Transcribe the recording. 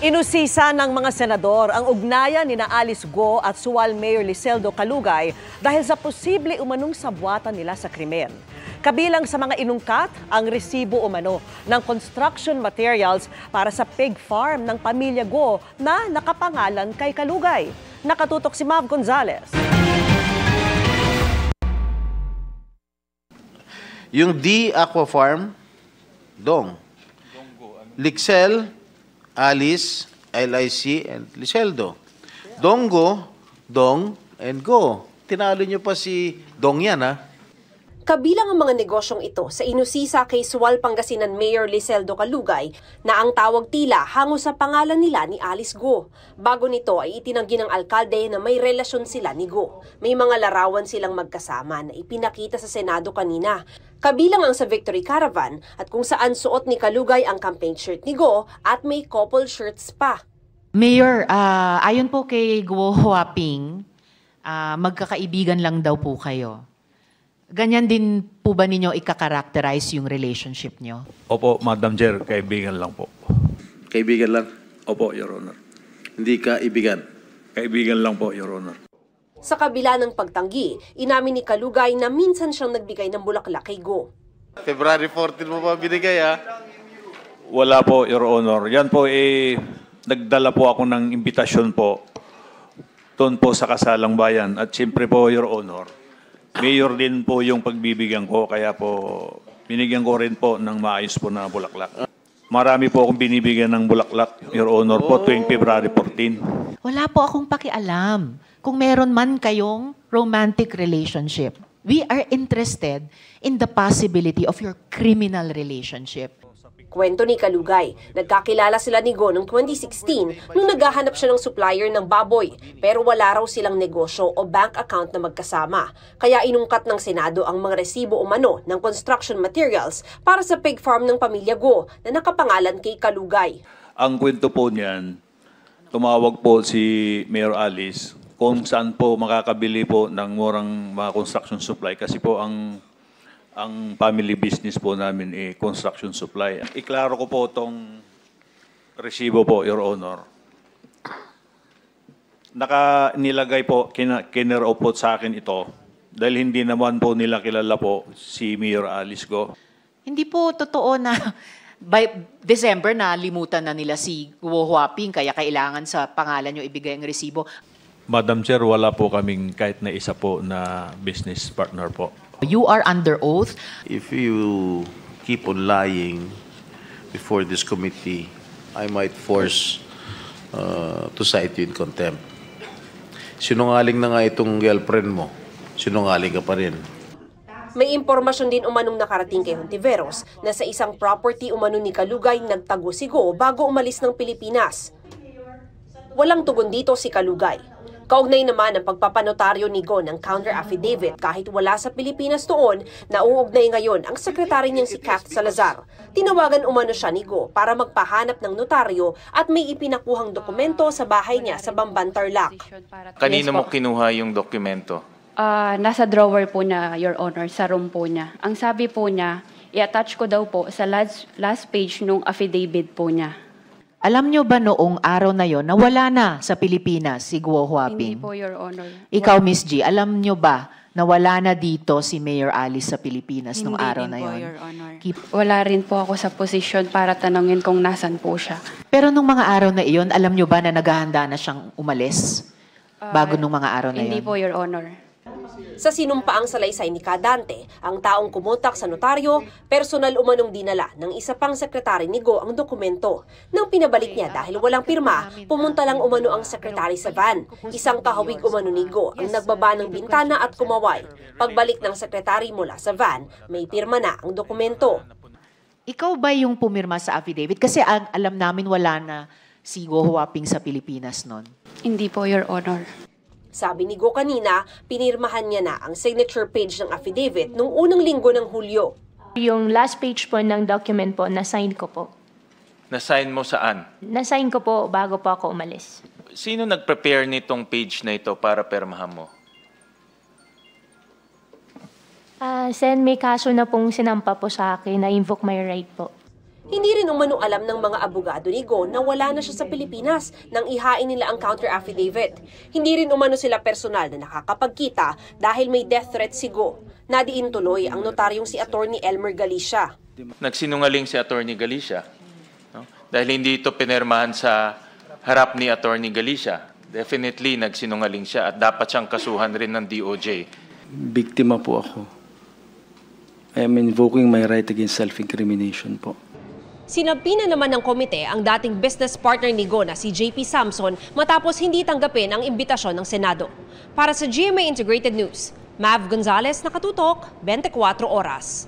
Inusisa ng mga senador ang ugnayan ni Alice Go at Sual Mayor Liseldo Calugay dahil sa posible umanong sabwatan nila sa krimen. Kabilang sa mga inungkat ang resibo umano ng construction materials para sa pig farm ng pamilya Go na nakapangalan kay Calugay. Nakatutok si Mav Gonzalez. Yung D Aqua Farm, Dong. Lixel, Alice, LIC, and Liseldo. Dongo, Dong, and Go. Tinalo nyo pa si Dong yan, ha? Kabilang ang mga negosyong ito sa inusisa kay Sual Pangasinan Mayor Liseldo Calugay na ang tawag tila hango sa pangalan nila ni Alice Go. Bago nito ay itinanggi ng alkalde na may relasyon sila ni Go. May mga larawan silang magkasama na ipinakita sa Senado kanina. Kabilang ang sa Victory Caravan at kung saan suot ni Calugay ang campaign shirt ni Go at may couple shirts pa. Mayor, ayon po kay Guo Huaping, magkakaibigan lang daw po kayo. Ganyan din po ba ninyo ika-characterize yung relationship nyo? Opo, Madam Chair, kaibigan lang po. Kaibigan lang? Opo, Your Honor. Hindi kaibigan? Kaibigan lang po, Your Honor. Sa kabila ng pagtanggi, inamin ni Calugay na minsan siyang nagbigay ng bulaklak kay Go. February 14 mo pa binigay, ha? Wala po, Your Honor. Yan po, nagdala po ako ng imbitasyon po doon po sa Kasalang Bayan. At siyempre po, Your Honor, Mayor din po yung pagbibigyan ko, kaya po binigyan ko rin po ng maayos po na bulaklak. Marami po akong binibigyan ng bulaklak, Your Honor, po tuwing February 14. Wala po akong pakialam kung meron man kayong romantic relationship. We are interested in the possibility of your criminal relationship. Kwento ni Calugay, nagkakilala sila ni Go noong 2016 nung naghahanap siya ng supplier ng baboy pero wala raw silang negosyo o bank account na magkasama. Kaya inungkat ng Senado ang mga resibo umano ng construction materials para sa pig farm ng pamilya Go na nakapangalan kay Calugay. Ang kwento po niyan, tumawag po si Mayor Alice kung saan po makakabili po ng murang mga construction supply kasi po ang family business po namin construction supply. Iklaro ko po itong resibo po, Your Honor. Nilagay po, kineraw po sa akin ito dahil hindi naman po nila kilala po si Mayor Alice Go. Hindi po totoo na by December na limutan na nila si Guo Huaping kaya kailangan sa pangalan nyo ibigay ang resibo. Madam Chair, wala po kaming kahit na isa po na business partner po. You are under oath. If you keep on lying before this committee, I might force to cite you in contempt. Sinungaling na nga itong girlfriend mo. Sinungaling ka pa rin. May impormasyon din umanong nakarating kay Hontiveros na sa isang property umano ni Calugay nagtago si Go bago umalis ng Pilipinas. Walang tugon dito si Calugay. Kaugnay naman ang pagpapanotaryo ni Go ng counter affidavit kahit wala sa Pilipinas noon, nauugnay ngayon ang sekretary niyang si Kath Salazar. Tinawagan umano siya ni Go para magpahanap ng notaryo at may ipinakuhang dokumento sa bahay niya sa Bamban, Tarlac. Kanino mo kinuha yung dokumento? Nasa drawer po niya, Your Honor, sa room po niya. Ang sabi po niya, i-attach ko daw po sa last page nung affidavit po niya. Alam nyo ba noong araw na yon na wala na sa Pilipinas si Guo Huaping? Hindi po, Your Honor. Ikaw, Miss G, alam nyo ba na wala na dito si Mayor Alice sa Pilipinas noong araw na yon? Hindi po, Your Honor. Wala rin po ako sa posisyon para tanungin kung nasan po siya. Pero nung mga araw na iyon, alam nyo ba na naghahanda na siyang umalis? Bago nung mga araw na Hindi yon? po, Your Honor. Sa sinumpaang salaysay ni Kadante, ang taong kumontak sa notaryo, personal umanong dinala ng isa pang sekretary ni Go ang dokumento. Nang pinabalik niya dahil walang pirma, pumunta lang umano ang sekretary sa van. Isang kahawig umano ni Go ang nagbaba ng bintana at kumaway. Pagbalik ng sekretary mula sa van, may pirma na ang dokumento. Ikaw ba yung pumirma sa affidavit? Kasi alam namin wala na si Guo Huaping sa Pilipinas noon. Hindi po, Your Honor. Sabi ni Go kanina, pinirmahan niya na ang signature page ng affidavit noong unang linggo ng Hulyo. Yung last page po ng document po, na-sign ko po. Na-sign mo saan? Na-sign ko po bago po ako umalis. Sino nag-prepare nitong page na ito para permahan mo? Sen, may kaso na pong sinampa po sa akin na invoke my right po. Hindi rin umano alam ng mga abogado ni Go na wala na siya sa Pilipinas nang ihain nila ang counter affidavit. Hindi rin umano sila personal na nakakapagkita dahil may death threat si Go. Nadiin tuloy ang notaryong si Attorney Elmer Galicia. Nagsinungaling si Attorney Galicia. No? Dahil hindi ito pinirmahan sa harap ni Attorney Galicia. Definitely nagsinungaling siya at dapat siyang kasuhan rin ng DOJ. Biktima po ako. I am invoking my right against self-incrimination po. Sinabi na naman ng komite ang dating business partner ni Go na si JP Samson matapos hindi tanggapin ang imbitasyon ng Senado. Para sa GMA Integrated News, Mav Gonzalez, Nakatutok, 24 Oras.